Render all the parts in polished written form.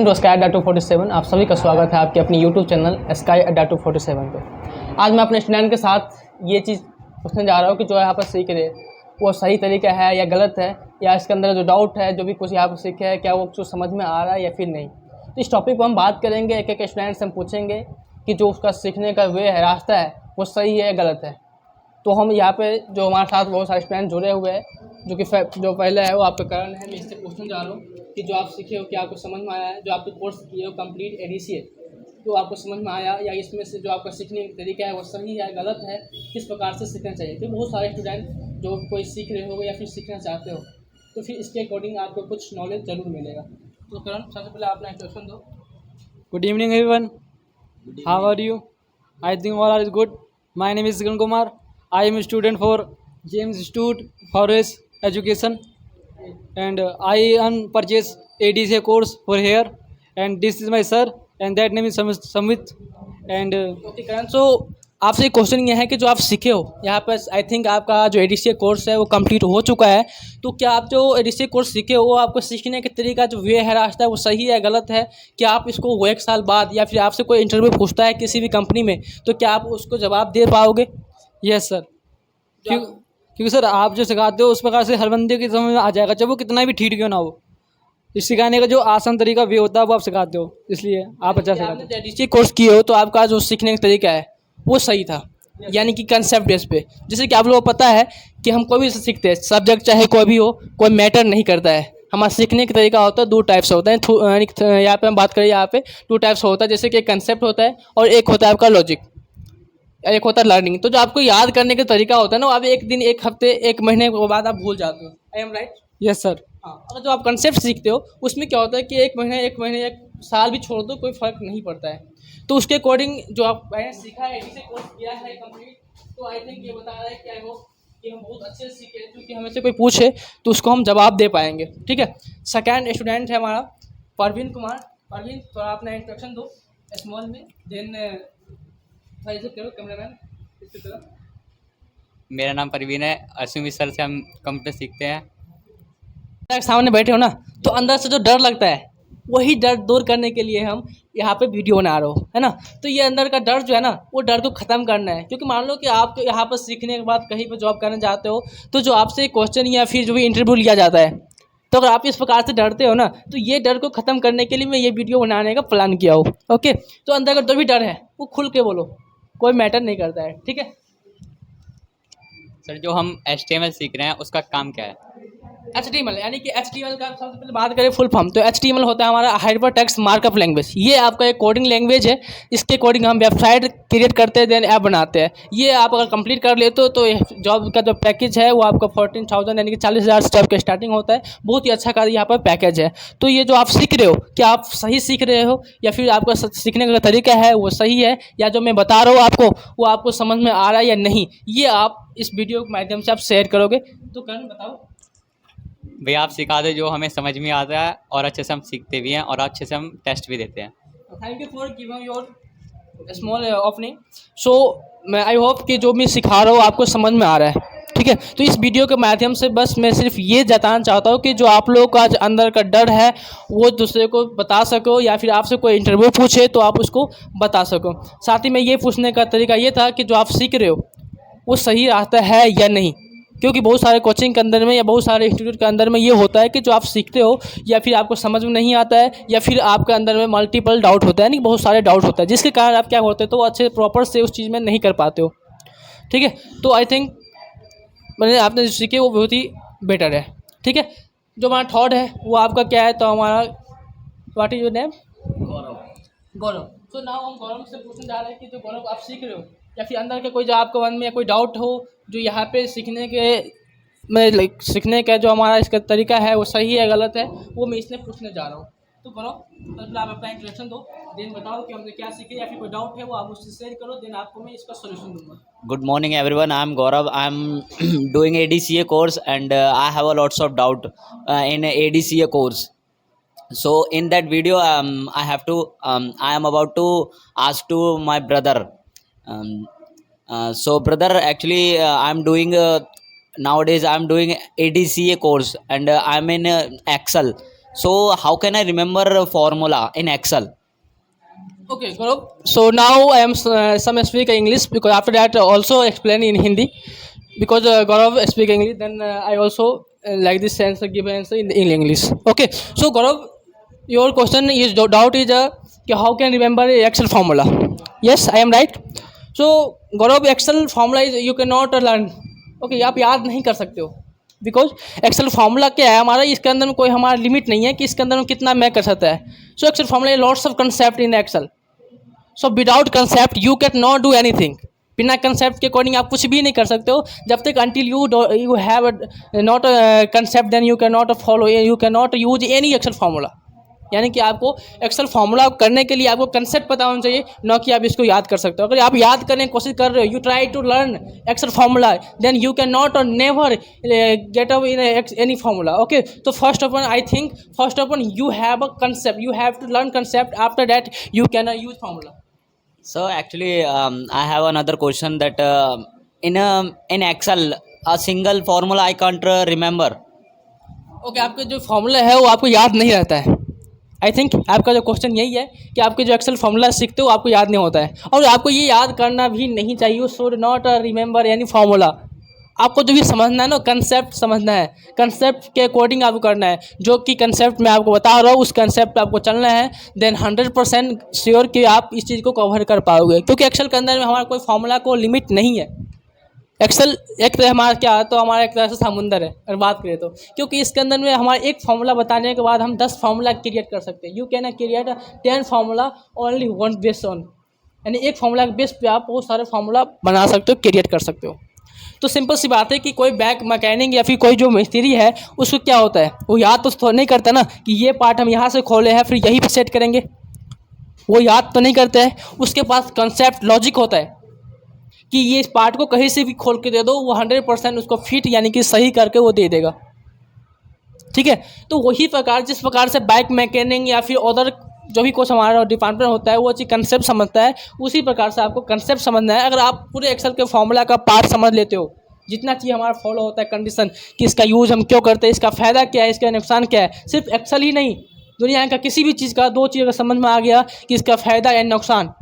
Welcome to sky अड्डा 247। आप सभी का स्वागत है आपके अपनी यूट्यूब चैनल स्काई अड्डा 247 पे। आज मैं अपने स्टूडेंट के साथ ये चीज़ पूछने जा रहा हूँ कि जो यहाँ पर सीख रहे वो सही तरीका है या गलत है, या इसके अंदर जो डाउट है जो भी कुछ यहाँ पर सीखे है क्या वो कुछ समझ में आ रहा है या फिर नहीं। तो इस टॉपिक पर हम बात करेंगे, एक एक स्टूडेंट से हम पूछेंगे कि जो उसका सीखने का वे है, रास्ता है, वो सही है या गलत है। तो हम यहाँ पे जो हमारे साथ बहुत सारे स्टूडेंट जुड़े हुए हैं, जो पहले है वो आपका करण है। मैं इससे पूछने जा रहा हूँ कि जो आप सीखे हो क्या आपको समझ में आया है, जो आपके कोर्स किए हो कंप्लीट एडीसीए, तो आपको समझ में आया या इसमें से जो आपका सीखने का तरीका है वो सही है गलत है, किस प्रकार से सीखना चाहिए। तो बहुत सारे स्टूडेंट जो कोई सीख रहे हो या फिर सीखना चाहते हो तो फिर इसके अकॉर्डिंग आपको कुछ नॉलेज ज़रूर मिलेगा। तो करण, सबसे पहले अपना इंट्रोडक्शन दो। Good evening, everyone. How are you? I think all are good. My name is Sigan Kumar. I am a student for James Institute Forest Education, and I purchase ADCA course for here. And this is my sir, and that name is Samit. And okay Karan, so आपसे एक question ये है कि जो आप सीखे हो यहाँ पर, आई थिंक आपका जो एडीसीए कोर्स है वो कंप्लीट हो चुका है। तो क्या आप जो एडीसीए कोर्स सीखे हो वो आपको सीखने के तरीका जो वे है, रास्ता है, वो सही है गलत है? क्या आप इसको वो 1 साल बाद या फिर आपसे कोई इंटरव्यू पूछता है किसी भी कंपनी में तो क्या आप उसको जवाब दे पाओगे? यस सर, क्योंकि सर आप जो सिखाते हो उस प्रकार से हर बंदे की समझ में आ जाएगा, चाहे वो कितना भी ठीक क्यों ना हो। इस सिखाने का जो आसान तरीका वे होता है वो आप सिखाते हो, इसलिए आप अच्छा सिखाते हो। एडीसीए कोर्स किए हो तो आपका जो सीखने का तरीका है वो सही था, यानी कि कंसेप्ट बेस पे। जैसे कि आप लोगों को पता है कि हम कोई भी सीखते हैं, सब्जेक्ट चाहे कोई भी हो, कोई मैटर नहीं करता है। हमारा सीखने का तरीका होता है 2 टाइप्स होता है। यहाँ पे हम बात करें, यहाँ पे 2 टाइप्स होता है, जैसे कि एक कंसेप्ट होता है और एक होता है आपका लॉजिक, एक होता है लर्निंग। तो जो आपको याद करने का तरीका होता है ना, वो आप 1 दिन, 1 हफ्ते, 1 महीने के बाद आप भूल जाते हो। I am right? Yes sir. हाँ, अगर जो आप कंसेप्ट सीखते हो उसमें क्या होता है कि 1 महीने 1 साल भी छोड़ दो, कोई फ़र्क नहीं पड़ता है। तो उसके अकॉर्डिंग जो आप मैंने सीखा है, एडीसीए कोर्स किया है कंप्लीट, तो आई थिंक ये बता रहा है कि आई होप कि हम बहुत अच्छे से सीखे, क्योंकि हमें से कोई पूछे तो उसको हम जवाब दे पाएंगे। ठीक है। सेकेंड स्टूडेंट है हमारा परवीन कुमार। परवीन, तो अपना इंट्रोडक्शन दो स्मॉल में, देन करो कैमरामैन इसकी तरफ। मेरा नाम परवीन है। अश्विनी सर से हम कंप्यूटर सीखते हैं। सामने बैठे हो ना, तो अंदर से जो डर लगता है वही डर दूर करने के लिए हम यहाँ पे वीडियो बना रहे हो, है ना। तो ये अंदर का डर जो है ना, वो डर को ख़त्म करना है। क्योंकि मान लो कि आप यहाँ पर सीखने के बाद कहीं पर जॉब करने जाते हो तो जो आपसे क्वेश्चन या फिर जो भी इंटरव्यू लिया जाता है, तो अगर आप इस प्रकार से डरते हो ना, तो ये डर को ख़त्म करने के लिए मैं ये वीडियो बनाने का प्लान किया हो। ओके, तो अंदर का जो भी डर है वो खुल के बोलो, कोई मैटर नहीं करता है। ठीक है सर, जो हम HTML सीख रहे हैं उसका काम क्या है? HTML, यानी कि HTML का सबसे पहले बात करें फुल फॉर्म, तो HTML होता है हमारा हाइपर टेक्स्ट मार्कअप लैंग्वेज। ये आपका एक कोडिंग लैंग्वेज है। इसके कोडिंग हम वेबसाइट क्रिएट करते हैं, देन ऐप बनाते हैं। ये आप अगर कंप्लीट कर लेते हो तो जॉब का जो पैकेज है वो आपका 14,000 यानी कि 40,000 से जॉब का स्टार्टिंग होता है। बहुत ही अच्छा यहाँ पर पैकेज है। तो ये जो आप सीख रहे हो, क्या आप सही सीख रहे हो या फिर आपका सीखने का तरीका है वो सही है, या जो मैं बता रहा हूँ आपको वो आपको समझ में आ रहा है या नहीं, ये आप इस वीडियो के माध्यम से आप शेयर करोगे। तो करण बताओ। भैया आप सिखा दो जो हमें समझ में आता है, और अच्छे से हम सीखते भी हैं और अच्छे से हम टेस्ट भी देते हैं। Thank you for giving your small opening. So मैं आई होप कि जो मैं सिखा रहा हूँ आपको समझ में आ रहा है। ठीक है, तो इस वीडियो के माध्यम से बस मैं सिर्फ ये जताना चाहता हूँ कि जो आप लोगों का अंदर का डर है वो दूसरे को बता सको, या फिर आपसे कोई इंटरव्यू पूछे तो आप उसको बता सको। साथ ही में ये पूछने का तरीका ये था कि जो आप सीख रहे हो वो सही रास्ता है या नहीं। क्योंकि बहुत सारे कोचिंग के अंदर में या बहुत सारे इंस्टीट्यूट के अंदर में ये होता है कि जो आप सीखते हो या फिर आपको समझ में नहीं आता है, या फिर आपके अंदर में मल्टीपल डाउट होता है, यानी बहुत सारे डाउट होता है, जिसके कारण आप क्या होते हैं तो अच्छे प्रॉपर से उस चीज़ में नहीं कर पाते हो। ठीक है, तो आई थिंक मैंने आपने जो सीखे वो बहुत ही बेटर है। ठीक है, जो हमारा थॉट है वो आपका क्या है, तो हमारा व्हाट इज योर नेम? गौरव। तो नाउ हम गौरव से पूछने जा रहे हैं कि जो गौरव आप सीख रहे हो या फिर अंदर के कोई जो आपके मन में या कोई डाउट हो जो यहाँ पे सीखने के में सीखने का जो हमारा इसका तरीका है वो सही है गलत है, वो मैं इसलिए पूछने जा रहा हूँ। तो गौरव, पहले आप अपना इंट्रोडक्शन दो, देन बताओ कि हमने क्या सीखे, या फिर कोई डाउट है वो आप मुझसे शेयर करो, देन आपको मैं इसका सोल्यूशन दूंगा। Good morning, everyone. I'm Gaurav. I'm doing ADCA course, and I have a lots of doubt in ADCA course. So in that video, I am about to ask to my brother. So brother, actually, I'm doing nowadays I'm doing ADCA course, and I'm in Excel. So how can I remember a formula in Excel? Okay, Gaurav. So now I am some speak English because after that also explain in Hindi because Gaurav speak English. Then I also like this answer give answer in English. Okay. So Gaurav, your question is doubt is how can remember a Excel formula? Yes, I am right. So Gaurav, Excel formula is you cannot learn. Okay, आप याद नहीं कर सकते हो because Excel formula क्या है हमारा, इसके अंदर में कोई हमारा लिमिट नहीं है कि इसके अंदर में कितना मैं कर सकता है. So Excel formula lots of concept in Excel. So without concept you can not do anything. बिना कंसेप्ट के अकॉर्डिंग आप कुछ भी नहीं कर सकते हो जब तक until you have not concept then you can not follow, you can not use any Excel formula. यानी कि आपको एक्सेल फार्मूला करने के लिए आपको कंसेप्ट पता होना चाहिए, न कि आप इसको याद कर सकते हो. अगर आप याद करने की कोशिश कर रहे हो, you try to learn Excel formula, then you can not और never get up in any formula. Okay, तो first of all I think first of all you have a concept, you have to learn concept, after that you can use formula. So actually, I have another question that in Excel a single formula I can't remember. Okay, आपका जो formula है वो आपको याद नहीं रहता है. I think आपका जो क्वेश्चन यही है कि आपके जो एक्सेल फार्मूला सीखते हो आपको याद नहीं होता है, और आपको ये याद करना भी नहीं चाहिए. You should not remember any formula. आपको जो भी समझना है ना, कंसेप्ट समझना है, कंसेप्ट के अकॉर्डिंग आपको करना है. जो कि कंसेप्ट मैं आपको बता रहा हूँ उस कंसेप्ट पे आपको चलना है, देन 100% श्योर कि आप इस चीज़ को कवर कर पाओगे. क्योंकि एक्सेल के अंदर में हमारा कोई फार्मूला को लिमिट नहीं है. एक्सेल एक तरह हमारा क्या है, तो हमारा एक तरह से समुंदर है अगर बात करें तो, क्योंकि इसके अंदर में हमारा एक फार्मूला बताने के बाद हम 10 फार्मूला क्रिएट कर सकते हैं. You can create 10 formula only one base on, यानी एक फार्मूला के बेस पे आप वो सारे फार्मूला बना सकते हो, क्रिएट कर सकते हो. तो सिंपल सी बात है कि कोई बैक मैकेनिक या फिर कोई जो मिस्त्री है उसको क्या होता है, वो याद तो नहीं करता ना कि ये पार्ट हम यहाँ से खोले हैं फिर यहीं पे सेट करेंगे, वो याद तो नहीं करते हैं. उसके पास कंसेप्ट लॉजिक होता है कि ये इस पार्ट को कहीं से भी खोल के दे दो, वो 100% उसको फिट यानी कि सही करके वो दे देगा. ठीक है, तो वही प्रकार जिस प्रकार से बैक मैकेनिक या फिर अदर जो भी कुछ हमारा डिपार्टमेंट होता है वो चीज़ कंसेप्ट समझता है, उसी प्रकार से आपको कंसेप्ट समझना है. अगर आप पूरे एक्सेल के फॉर्मूला का पार्ट समझ लेते हो, जितना चीज़ हमारा फॉलो होता है कंडीशन कि इसका यूज़ हम क्यों करते हैं, इसका फ़ायदा क्या है, इसका नुकसान क्या है, सिर्फ एक्सेल ही नहीं दुनिया का किसी भी चीज़ का 2 चीज़ अगर समझ में आ गया कि इसका फ़ायदा या नुकसान,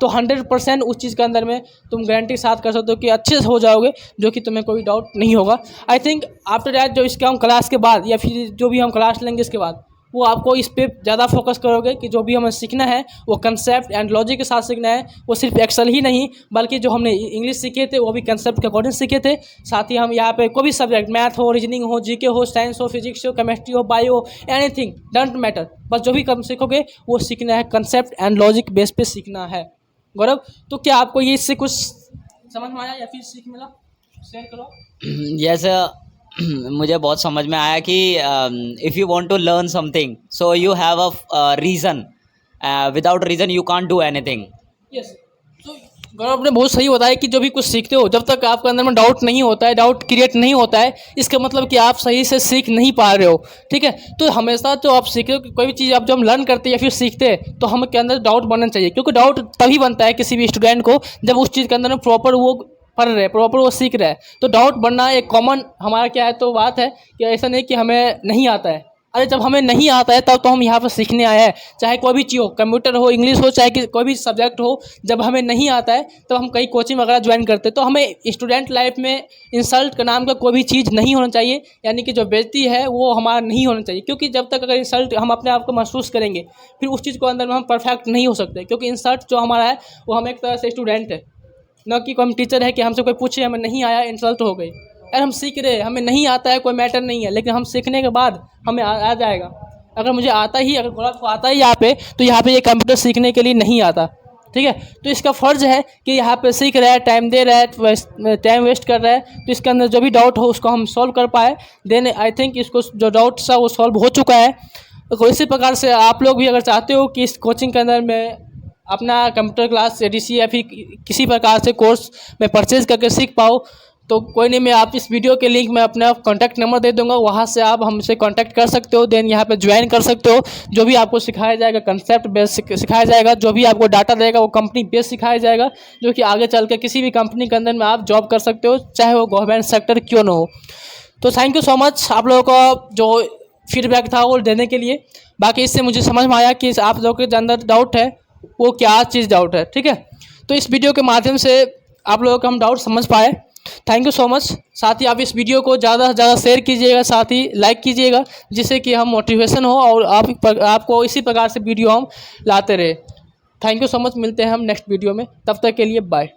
तो 100% उस चीज़ के अंदर में तुम गारंटी के साथ कर सकते हो कि अच्छे से हो जाओगे, जो कि तुम्हें कोई डाउट नहीं होगा. आई थिंक आफ्टर दैट जो इसका हम क्लास के बाद या फिर जो भी हम क्लास लेंगे इसके बाद वो आपको इस पे ज़्यादा फोकस करोगे कि जो भी हमें सीखना है वो कंसेप्ट एंड लॉजिक के साथ सीखना है. वो सिर्फ एक्सेल ही नहीं बल्कि जो हमने इंग्लिश सीखे थे वो भी कंसेप्ट के अकॉर्डिंग सीखे थे. साथ ही हम यहाँ पे कोई भी सब्जेक्ट, मैथ हो, रीजनिंग हो, जीके हो, साइंस हो, फिजिक्स हो, केमिस्ट्री हो, बायो, एनीथिंग डोंट मैटर, बस जो भी कम सीखोगे वो सीखना है कंसेप्ट एंड लॉजिक बेस पे सीखना है. गौरव, तो क्या आपको ये इससे कुछ समझ में आया या फिर सीख मिला, शेयर करो. जैसे मुझे बहुत समझ में आया कि if you want to learn something so you have a reason, without reason you can't do anything. Yes, तो गौरव ने बहुत सही बताया कि जो भी कुछ सीखते हो जब तक आपके अंदर में डाउट नहीं होता है, डाउट क्रिएट नहीं होता है, इसका मतलब कि आप सही से सीख नहीं पा रहे हो. ठीक है, तो हमेशा जो आप सीख रहे हो कोई भी चीज़ आप जब हम लर्न करते हैं या फिर सीखते हैं तो हम के अंदर डाउट बनना चाहिए, क्योंकि डाउट तभी बनता है किसी भी स्टूडेंट को जब उस चीज़ के अंदर में प्रॉपर वो पढ़ रहे, प्रॉपर वो सीख रहा है. तो डाउट बनना एक कॉमन हमारा क्या है तो बात है कि ऐसा नहीं कि हमें नहीं आता है. अरे जब हमें नहीं आता है तब तो हम यहाँ पर सीखने आए हैं, चाहे कोई भी चीज़ हो, कंप्यूटर हो, इंग्लिश हो, चाहे कोई भी सब्जेक्ट हो. जब हमें नहीं आता है तो हम कई कोचिंग वगैरह ज्वाइन करते हैं. तो हमें स्टूडेंट लाइफ में इंसल्ट का नाम का कोई भी चीज़ नहीं होना चाहिए, यानी कि जो बेइज्जती है वो हमारा नहीं होना चाहिए. क्योंकि जब तक अगर इंसल्ट हम अपने आप को महसूस करेंगे फिर उस चीज़ को अंदर में हम परफेक्ट नहीं हो सकते. क्योंकि इंसल्ट जो हमारा है वो हम एक तरह से स्टूडेंट है, न कि कोई हम टीचर है कि हमसे कोई पूछे हमें नहीं आया इंसल्ट हो गई. यार हम सीख रहे हैं, हमें नहीं आता है कोई मैटर नहीं है, लेकिन हम सीखने के बाद हमें आ जाएगा. अगर मुझे आता ही, अगर गौरव को आता ही यहाँ पे, तो यहाँ पे ये कंप्यूटर सीखने के लिए नहीं आता. ठीक है, तो इसका फ़र्ज़ है कि यहाँ पे सीख रहा है, टाइम दे रहा है, टाइम वेस्ट कर रहा है, तो इसके अंदर जो भी डाउट हो उसको हम सॉल्व कर पाए. देन आई थिंक इसको जो डाउट था वो सॉल्व हो चुका है. तो इसी प्रकार से आप लोग भी अगर चाहते हो कि इस कोचिंग के अंदर में अपना कंप्यूटर क्लास एडीसी या फिर किसी प्रकार से कोर्स में परचेज़ करके सीख पाओ, तो कोई नहीं, मैं आप इस वीडियो के लिंक में अपना कॉन्टैक्ट नंबर दे दूंगा, वहाँ से आप हमसे कांटेक्ट कर सकते हो. देन यहाँ पे ज्वाइन कर सकते हो. जो भी आपको सिखाया जाएगा कंसेप्ट बेस सिखाया जाएगा, जो भी आपको डाटा देगा वो कंपनी बेस सिखाया जाएगा, जो कि आगे चल के किसी भी कंपनी के अंदर में आप जॉब कर सकते हो, चाहे वो गवर्नमेंट सेक्टर क्यों ना हो. तो थैंक यू सो मच आप लोगों को जो फीडबैक था वो देने के लिए। बाकी इससे मुझे समझ में आया कि आप लोगों के अंदर डाउट है वो क्या चीज़ डाउट है, ठीक है। तो इस वीडियो के माध्यम से आप लोगों का हम डाउट समझ पाए। Thank you so much. साथ ही आप इस वीडियो को ज़्यादा से ज़्यादा शेयर कीजिएगा, साथ ही लाइक कीजिएगा, जिससे कि हम मोटिवेशन हो और आपको इसी प्रकार से वीडियो हम लाते रहे। Thank you so much. मिलते हैं हम नेक्स्ट वीडियो में, तब तक के लिए बाय।